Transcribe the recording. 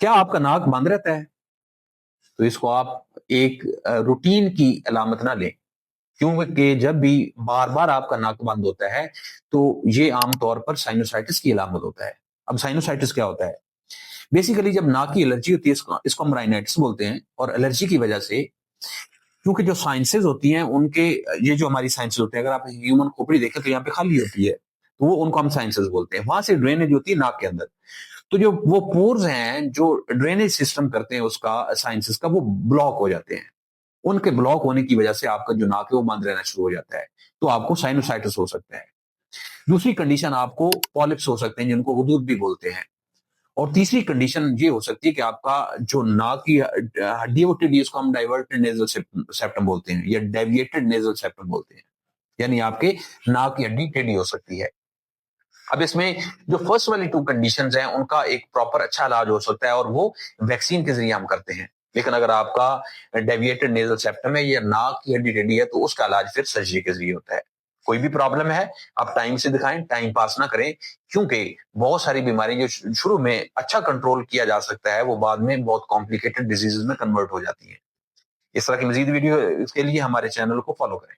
کیا آپ کا ناک بند رہتا ہے؟ تو اس کو آپ ایک روٹین کی علامت نہ لیں، کیونکہ جب بھی بار بار آپ کا ناک بند ہوتا ہے تو یہ عام طور پر سائنوسائٹس کی علامت ہوتا ہے۔ اب سائنوسائٹس کیا ہوتا ہے؟ بیسیکلی جب ناک کی الرجی ہوتی ہے، اس کو ہم رائنائٹس بولتے ہیں، اور الرجی کی وجہ سے کیونکہ جو سائنسز ہوتی ہیں ان کے، یہ جو ہماری سائنسز ہوتے ہیں، اگر آپ ہیومن کھوپڑی دیکھیں تو یہاں پہ خالی ہوتی ہے، تو وہ ان کو ہم سائنسز بولتے ہیں، وہاں سے ڈرینیج ہوتی ہے ناک کے اندر، تو جو وہ پورز ہیں جو ڈرینیج سسٹم کرتے ہیں اس کا سائنسز کا، وہ بلاک ہو جاتے ہیں، ان کے بلاک ہونے کی وجہ سے آپ کا جو ناک ہے وہ بند رہنا شروع ہو جاتا ہے، تو آپ کو سائنوسائٹس ہو سکتا ہے۔ دوسری کنڈیشن آپ کو پالپس ہو سکتے ہیں جن کو غدود بھی بولتے ہیں، اور تیسری کنڈیشن یہ ہو سکتی ہے کہ آپ کا جو ناک کی ہڈی ہوتی ہے اس کو ہم ڈائیورٹڈ نیزل سیپٹم بولتے ہیں یا ڈیویٹڈ نیزل سیپٹم بولتے ہیں، یعنی آپ کے ناک کی ہڈی ٹیڑھی ہو سکتی ہے۔ اب اس میں جو فرسٹ والی 2 کنڈیشنز ہیں ان کا ایک پراپر اچھا علاج ہو سکتا ہے اور وہ ویکسین کے ذریعے ہم کرتے ہیں، لیکن اگر آپ کا ڈیویٹڈ نیزل سیپٹم ہے یا ناک کی ہڈی ٹیڑھی ہے تو اس کا علاج پھر سرجری کے ذریعے ہوتا ہے۔ کوئی بھی پرابلم ہے آپ ٹائم سے دکھائیں، ٹائم پاس نہ کریں، کیونکہ بہت ساری بیماری جو شروع میں اچھا کنٹرول کیا جا سکتا ہے وہ بعد میں بہت کمپلیکیٹڈ ڈیزیز میں کنورٹ ہو جاتی ہیں۔ اس طرح کی مزید ویڈیو اس کے لیے ہمارے چینل کو فالو کریں۔